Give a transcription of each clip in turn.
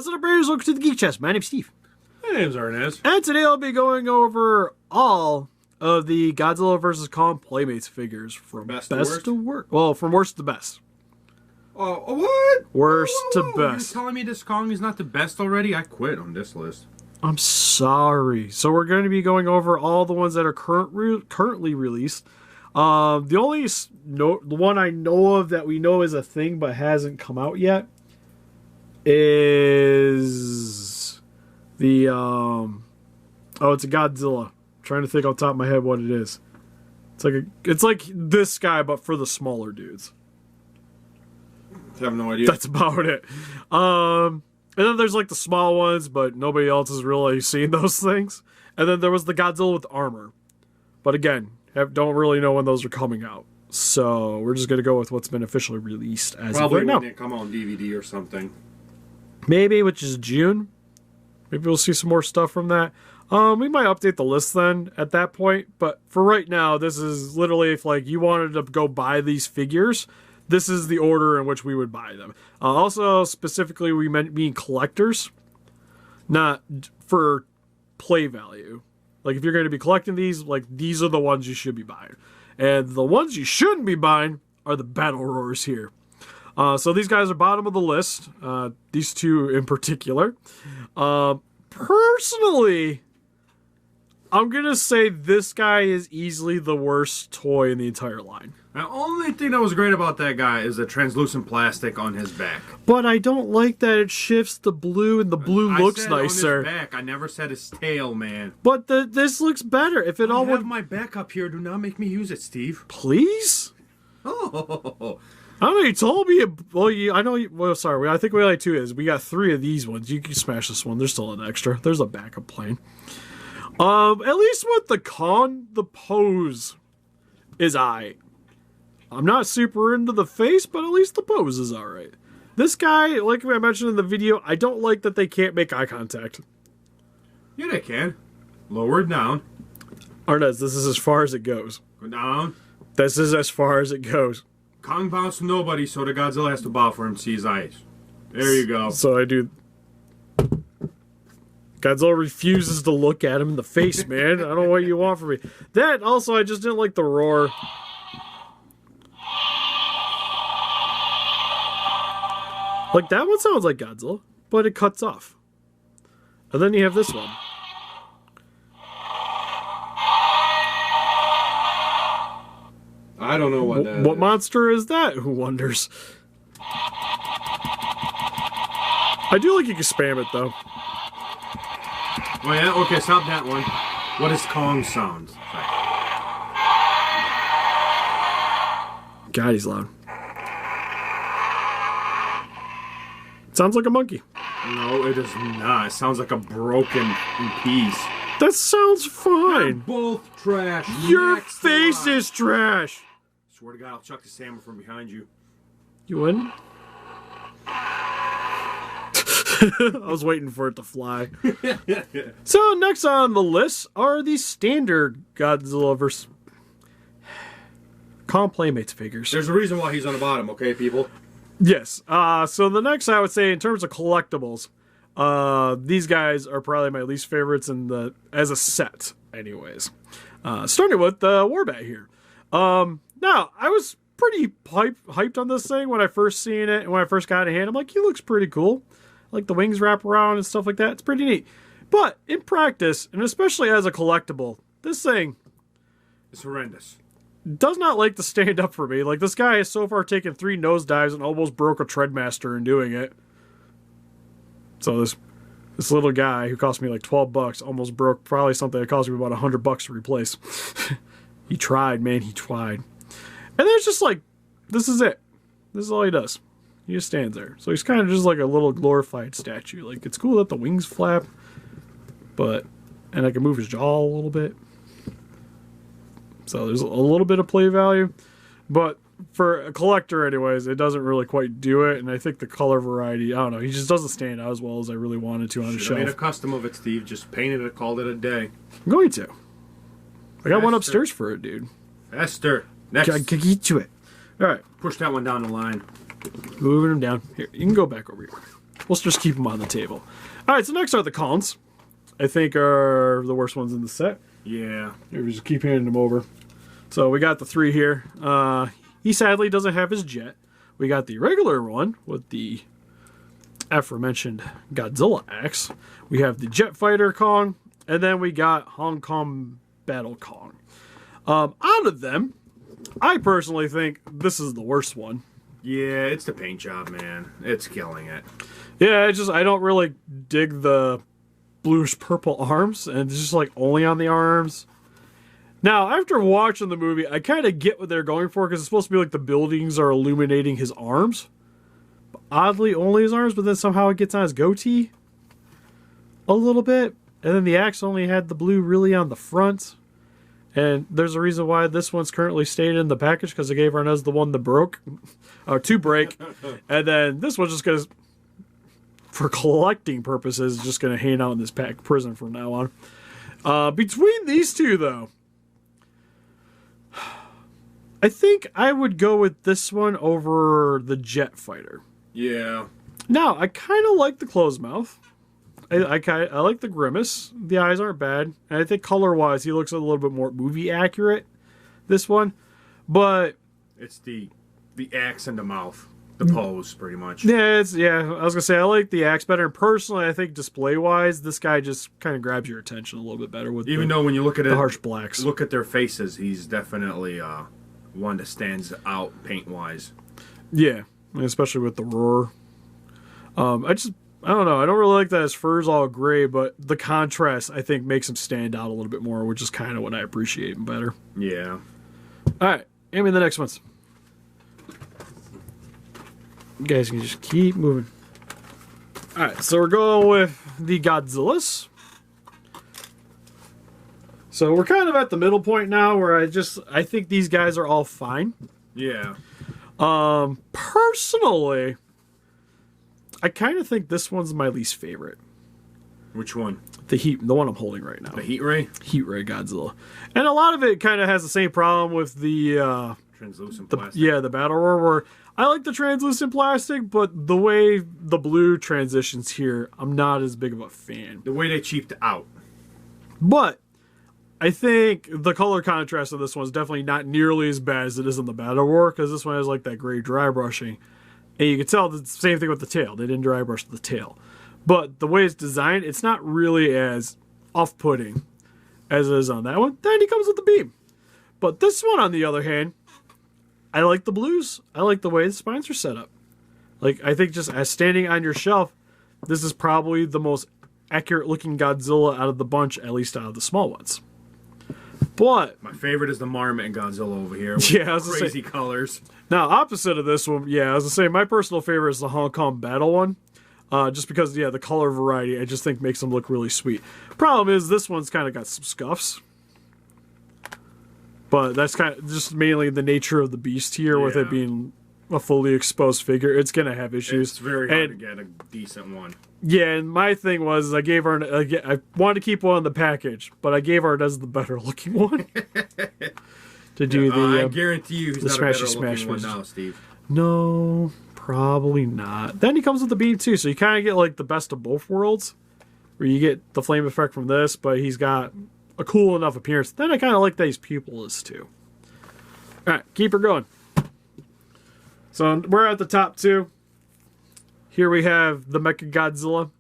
Listen up, Raiders. Welcome to the Geek Chest. My name's Steve. My name's Arnes. And today I'll be going over all of the Godzilla vs. Kong Playmates figures from best to worst. Well, from worst to best. Oh, what? Worst to best. You're telling me this Kong is not the best already? I quit on this list. I'm sorry. So we're going to be going over all the ones that are currently released. The only the one I know of that we know is a thing but hasn't come out yet is the it's a Godzilla. I'm trying to think off the top of my head what it is. It's like this guy but for the smaller dudes. I have no idea. That's about it. And then there's like the small ones, but nobody else has really seen those things. And then there was the Godzilla with armor. But again, don't really know when those are coming out. So we're just going to go with what's been officially released as of right now. Probably when they come on DVD or something. Maybe, which is June. Maybe we'll see some more stuff from that. We might update the list then at that point. But for right now, this is literally if like you wanted to go buy these figures, this is the order in which we would buy them. Also, specifically, we mean collectors, not for play value. Like, if you're going to be collecting these, like, these are the ones you should be buying. And the ones you shouldn't be buying are the Battle Roars here. So these guys are bottom of the list. These two in particular. Personally, I'm going to say this guy is easily the worst toy in the entire line. The only thing that was great about that guy is the translucent plastic on his back. But I don't like that it shifts the blue, and the blue looks nicer. On his back. I never said his tail, man. But this looks better. If it all have my back up here. Do not make me use it, Steve. Please? Oh. I don't know, you told me. I know. Well, sorry. I think we only two is. We got 3 of these ones. You can smash this one. There's still an extra. There's a backup plane. At least with the pose is aight. I'm not super into the face, but at least the pose is alright. This guy, like I mentioned in the video, I don't like that they can't make eye contact. Yeah, they can. Lower it down. Arnes, this is as far as it goes. Go down. This is as far as it goes. Kong bows to nobody, so the Godzilla has to bow for him to see his eyes. There you go. So I do. Godzilla refuses to look at him in the face, man. I don't know what you want from me. That, also, I just didn't like the roar. Like, that one sounds like Godzilla, but it cuts off. And then you have this one. I don't know what that is. What monster is that? Who wonders? I do like you can spam it, though. Oh, yeah? Okay, stop that one. What does Kong sound like? God, he's loud. Sounds like a monkey. No, it is not. It sounds like a broken piece. That sounds fine. They're both trash. Your face is trash. Swear to God, I'll chuck the hammer from behind you. You wouldn't? I was waiting for it to fly. So next on the list are the standard Godzilla vs. Kong Playmates figures. There's a reason why he's on the bottom, okay, people? Yes. So the next, I would say, in terms of collectibles, these guys are probably my least favorites as a set, anyways. Starting with the Warbat here. Now, I was pretty hyped on this thing when I first seen it, and when I first got it in hand, I'm like, he looks pretty cool. Like the wings wrap around and stuff like that. It's pretty neat. But in practice, and especially as a collectible, this thing is horrendous. Does not like to stand up for me. Like, this guy has so far taken 3 nosedives and almost broke a Treadmaster in doing it. So this little guy who cost me like $12 almost broke probably something that cost me about $100 to replace. He tried, man. He tried. And then it's just like, this is it. This is all he does. He just stands there. So he's kind of just like a little glorified statue. Like, it's cool that the wings flap, and I can move his jaw a little bit. So there's a little bit of play value. But for a collector anyways, it doesn't really quite do it. And I think the color variety, I don't know, he just doesn't stand out as well as I really wanted to on his shelf. Made a custom of it, Steve. Just painted it, called it a day. I'm going to. I got one upstairs for it, dude. Faster. Next. I can get to it. All right. Push that one down the line. Moving him down. Here, you can go back over here. we'll just keep them on the table. All right, so next are the cons. I think are the worst ones in the set. Yeah. Here, we just keep handing them over. So we got the 3 here. He sadly doesn't have his jet. We got the regular one with the aforementioned Godzilla axe. We have the Jet Fighter Kong, and then we got Hong Kong Battle Kong. Out of them, I personally think this is the worst one. Yeah, it's the paint job, man. It's killing it. Yeah, I don't really dig the bluish purple arms, and it's just like only on the arms. Now, after watching the movie, I kind of get what they're going for, because it's supposed to be like the buildings are illuminating his arms. But oddly, only his arms, but then somehow it gets on his goatee a little bit. And then the axe only had the blue really on the front. And there's a reason why this one's currently stayed in the package, because I gave Arnes the one that broke, or to break. And then this one's just going to, for collecting purposes, just going to hang out in this prison from now on. Between these two, though, I think I would go with this one over the Jet Fighter. Yeah. Now, I kind of like the closed mouth. I like the grimace. The eyes aren't bad. And I think color-wise, he looks a little bit more movie accurate, this one. But it's the axe in the mouth. The pose, pretty much. Yeah, I was going to say, I like the axe better. And personally, I think display-wise, this guy just kind of grabs your attention a little bit better with Even though when you look at the harsh blacks. Look at their faces, he's definitely one that stands out paint-wise. Yeah, especially with the roar. I don't know. I don't really like that his fur's all gray, but the contrast, I think, makes him stand out a little bit more, which is kind of what I appreciate him better. Yeah. All right, give me the next ones. You guys can just keep moving. All right, so we're going with the Godzillas. So we're kind of at the middle point now, where I think these guys are all fine. Yeah. Personally, I kind of think this one's my least favorite. Which one? The one I'm holding right now. The Heat Ray? Heat Ray Godzilla. And a lot of it kind of has the same problem with the translucent plastic. The Battle Roar, where I like the translucent plastic, but the way the blue transitions here, I'm not as big of a fan. The way they cheaped out. But I think the color contrast of this one is definitely not nearly as bad as it is in the Battle Roar, because this one has like that gray dry brushing. And you can tell the same thing with the tail. They didn't dry brush the tail. But the way it's designed, it's not really as off-putting as it is on that one. Then he comes with the beam. But this one, on the other hand, I like the blues. I like the way the spines are set up. Like, I think just as standing on your shelf, this is probably the most accurate-looking Godzilla out of the bunch, at least out of the small ones. But my favorite is the Marmot Godzilla over here. With I was crazy colors. Now, opposite of this one, I was gonna say my personal favorite is the Hong Kong Battle one, just because the color variety I just think makes them look really sweet. Problem is this one's kind of got some scuffs, but that's kind of just mainly the nature of the beast here, with it being a fully exposed figure. It's gonna have issues. It's very hard to get a decent one. Yeah, and my thing was I gave her I wanted to keep one in the package, but I gave her as the better looking one. To do I guarantee you he's not a better looking one now, Steve. No, probably not. Then he comes with the beam too, so you kind of get like the best of both worlds, where you get the flame effect from this, but he's got a cool enough appearance. Then I kind of like that he's pupilless too. All right, keep her going. So we're at the top two. Here we have the Mechagodzilla.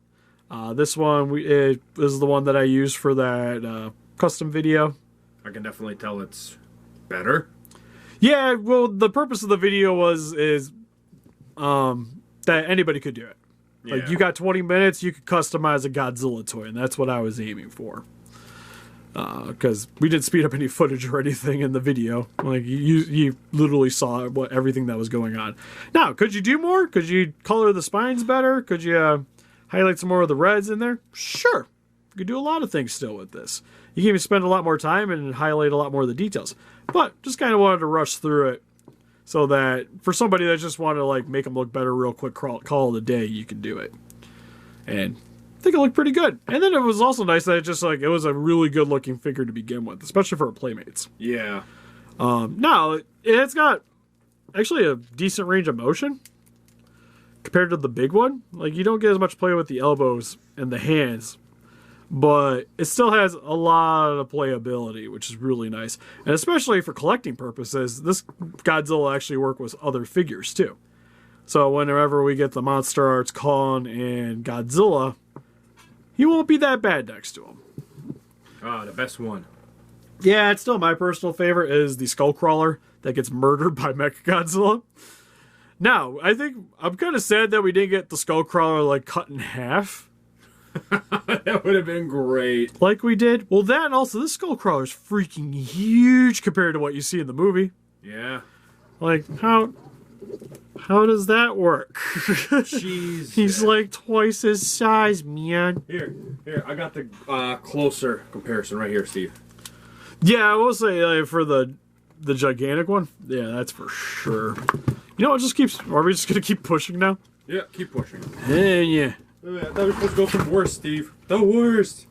This one is the one that I used for that custom video. I can definitely tell it's better. Yeah, well, the purpose of the video is that anybody could do it. Yeah. Like, you got 20 minutes, you could customize a Godzilla toy, and that's what I was aiming for. Because we didn't speed up any footage or anything in the video. Like, you literally saw everything that was going on. Now, could you do more? Could you color the spines better? Could you highlight some more of the reds in there? Sure. You could do a lot of things still with this. You can even spend a lot more time and highlight a lot more of the details. But just kind of wanted to rush through it so that for somebody that just wanted to like make them look better real quick, call it a day, you can do it. And I think it looked pretty good. And then it was also nice that it was a really good looking figure to begin with, especially for Playmates. Yeah. Now, it's got actually a decent range of motion. compared to the big one. Like, you don't get as much play with the elbows and the hands, but it still has a lot of playability, which is really nice. And especially for collecting purposes, this Godzilla actually works with other figures too. So whenever we get the Monster Arts Kong and Godzilla, he won't be that bad next to him. Ah, the best one. Yeah, it's still my personal favorite is the Skullcrawler that gets murdered by Mechagodzilla. Now, I think I'm kind of sad that we didn't get the Skullcrawler like cut in half. That would have been great. Like we did. Well, that and also this Skullcrawler is freaking huge compared to what you see in the movie. Yeah. Like, how does that work? Jeez. He's like twice his size, man. Here, I got the closer comparison right here, Steve. Yeah, I will say for the gigantic one, yeah, that's for sure. You know, are we just gonna keep pushing now? Yeah, keep pushing. Yeah. I thought we were supposed to go from worst, Steve. The worst.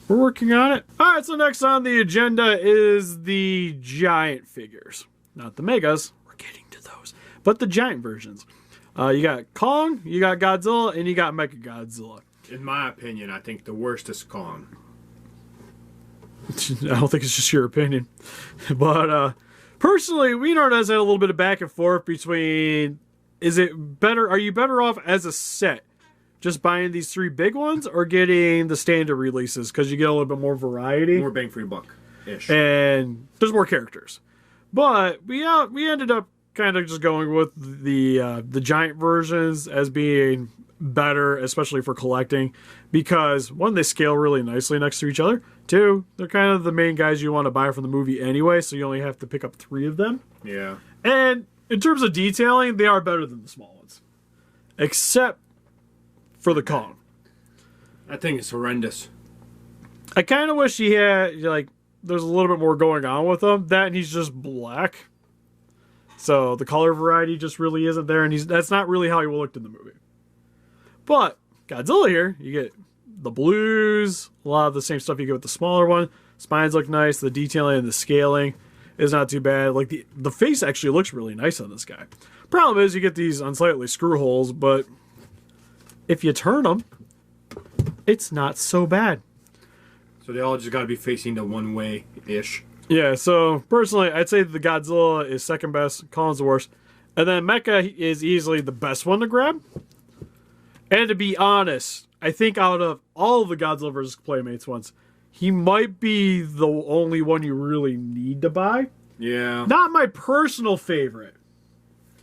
We're working on it. All right, so next on the agenda is the giant figures. Not the megas. We're getting to those. But the giant versions. You got Kong, you got Godzilla, and you got Mechagodzilla. In my opinion, I think the worst is Kong. I don't think it's just your opinion. But personally, we and Arnes had a little bit of back and forth between, are you better off as a set just buying these 3 big ones or getting the standard releases because you get a little bit more variety? More bang for your buck-ish. And there's more characters. But we ended up kind of just going with the giant versions as being better, especially for collecting, because 1, they scale really nicely next to each other. 2, they're kind of the main guys you want to buy from the movie anyway, so you only have to pick up 3 of them. Yeah. And in terms of detailing, they are better than the small ones. Except for the Kong. I think it's horrendous. I kind of wish he had, like, there's a little bit more going on with him. That and he's just black. So the color variety just really isn't there, and that's not really how he looked in the movie. But Godzilla here, you get the blues, a lot of the same stuff you get with the smaller one. Spines look nice, the detailing and the scaling is not too bad. Like the face actually looks really nice on this guy. Problem is you get these unsightly screw holes, but if you turn them, it's not so bad. So they all just got to be facing the one way-ish. Yeah, so personally, I'd say the Godzilla is second best, Kong's the worst. And then Mecha is easily the best one to grab. And to be honest, I think out of all of the Godzilla vs. Playmates ones, he might be the only one you really need to buy. Yeah. Not my personal favorite.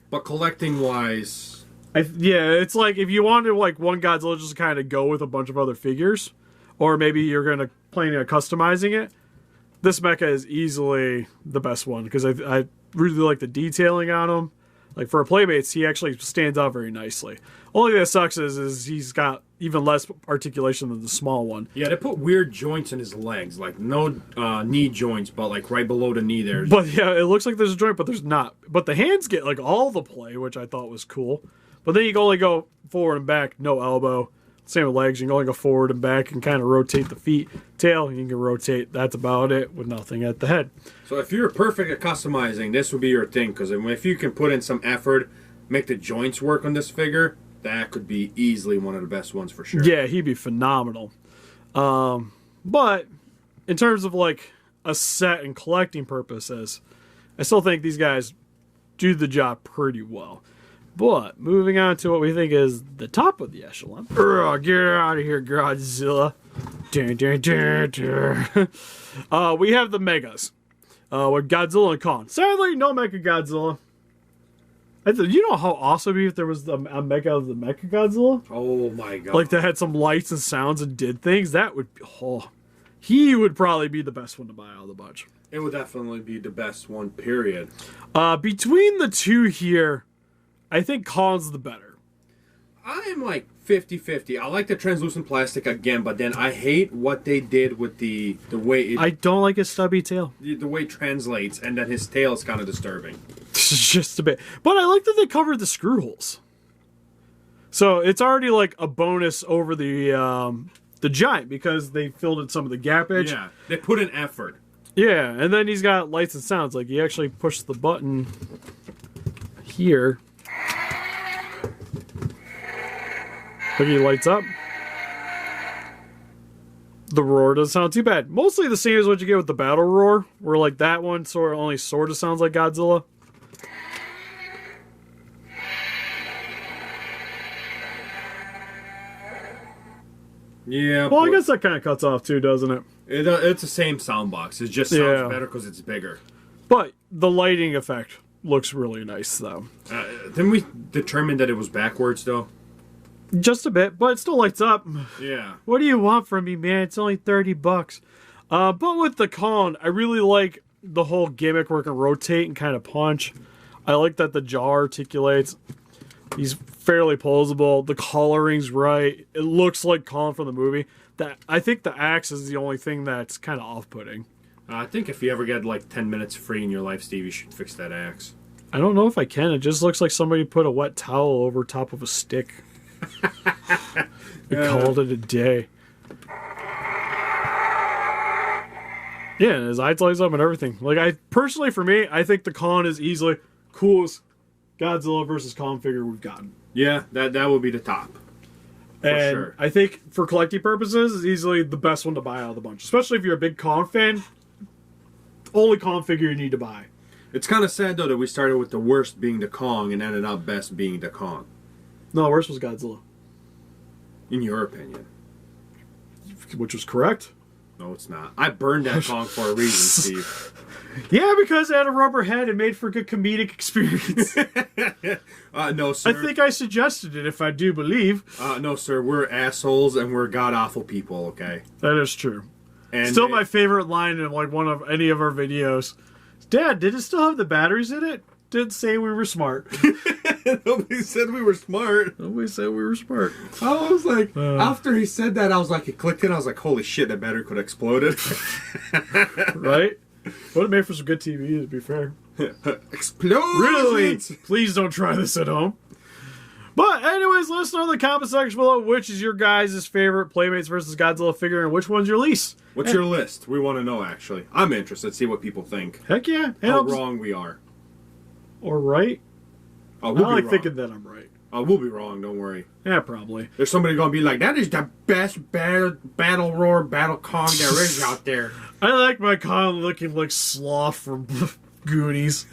But collecting-wise... yeah, it's like if you wanted like one Godzilla just to kind of go with a bunch of other figures, or maybe you're going to plan on customizing it, this Mecha is easily the best one because I really like the detailing on him. Like for a Playmates, he actually stands out very nicely. Only thing that sucks is he's got even less articulation than the small one. Yeah, they put weird joints in his legs, like no knee joints, but like right below the knee there. But yeah, it looks like there's a joint, but there's not. But the hands get like all the play, which I thought was cool. But then you can only go forward and back, no elbow. Same with legs, you can only go forward and back and kind of rotate the feet. Tail, you can rotate. That's about it with nothing at the head. So if you're perfect at customizing, this would be your thing. Because if you can put in some effort, make the joints work on this figure, that could be easily one of the best ones for sure. Yeah, he'd be phenomenal. But in terms of like a set and collecting purposes, I still think these guys do the job pretty well. But moving on to what we think is the top of the echelon. Get out of here, Godzilla. Dun, dun, dun, dun. We have the Megas. With Godzilla and Kong. Sadly, no Mechagodzilla. You know how awesome it'd be if there was a Mega of the Mechagodzilla? Oh my god. Like that had some lights and sounds and did things? That would be... Oh, he would probably be the best one to buy out of the bunch. It would definitely be the best one, period. Between the two here, I think Kong's the better. I'm like 50-50. I like the translucent plastic again, but then I hate what they did with the way it... I don't like his stubby tail. The way it translates, and then his tail is kind of disturbing. Just a bit. But I like that they covered the screw holes. So it's already like a bonus over the giant because they filled in some of the gapage. Yeah, they put in effort. Yeah, and then he's got lights and sounds. Like, he actually pushed the button here. Look, he lights up. The roar doesn't sound too bad. Mostly the same as what you get with the battle roar, where like that one only sort of sounds like Godzilla. Yeah. Well, I guess that kind of cuts off too, doesn't it? It's the same sound box. It just sounds better because it's bigger. But the lighting effect looks really nice, though. Didn't we determine that it was backwards, though? Just a bit, but it still lights up. Yeah. What do you want from me, man? It's only $30. But with the Kong, I really like the whole gimmick where it can rotate and kind of punch. I like that the jaw articulates. He's fairly posable. The coloring's right. It looks like Kong from the movie. I think the axe is the only thing that's kind of off-putting. I think if you ever get like 10 minutes free in your life, Steve, you should fix that axe. I don't know if I can. It just looks like somebody put a wet towel over top of a stick. Called it a day. Yeah, and his eyes lights up and everything. Like, personally, for me, I think the Kong is easily coolest Godzilla versus Kong figure we've gotten. Yeah, that would be the top. And sure. I think for collecting purposes, is easily the best one to buy out of the bunch. Especially if you're a big Kong fan. Only Kong figure you need to buy. It's kind of sad, though, that we started with the worst being the Kong and ended up best being the Kong. No, worst was Godzilla. In your opinion. Which was correct. No, it's not. I burned that Kong for a reason, Steve. Yeah, because it had a rubber head and made for a good comedic experience. No, sir. I think I suggested it, if I do believe. No, sir. We're assholes and we're god-awful people, okay? That is true. And still my favorite line in like one of any of our videos. Dad, did it still have the batteries in it? Didn't say we were smart. Nobody said we were smart. Nobody said we were smart. I was like, after he said that, I was like, it clicked in. I was like, holy shit, that battery could have exploded. Right? Would have made for some good TV, to be fair. Explosion! Really? Please don't try this at home. But anyways, let us know in the comment section below which is your guys' favorite Playmates versus Godzilla figure and which one's your least. What's your list? We want to know, actually. I'm interested. See what people think. Heck yeah. How wrong we are. Or right. Oh, we'll I like thinking that I'm right. Oh, we'll be wrong. Don't worry. Yeah, probably. There's somebody going to be like, that is the best battle roar, battle Kong there is out there. I like my Kong looking like Sloth from Goonies.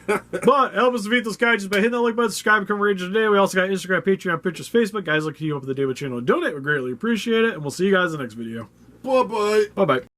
But help us to beat those guys just by hitting that like button, subscribe, become a ranger today. We also got Instagram, Patreon, Pinterest, Facebook. Guys, look you up at the David channel and donate. We greatly appreciate it. And we'll see you guys in the next video. Bye-bye. Bye-bye.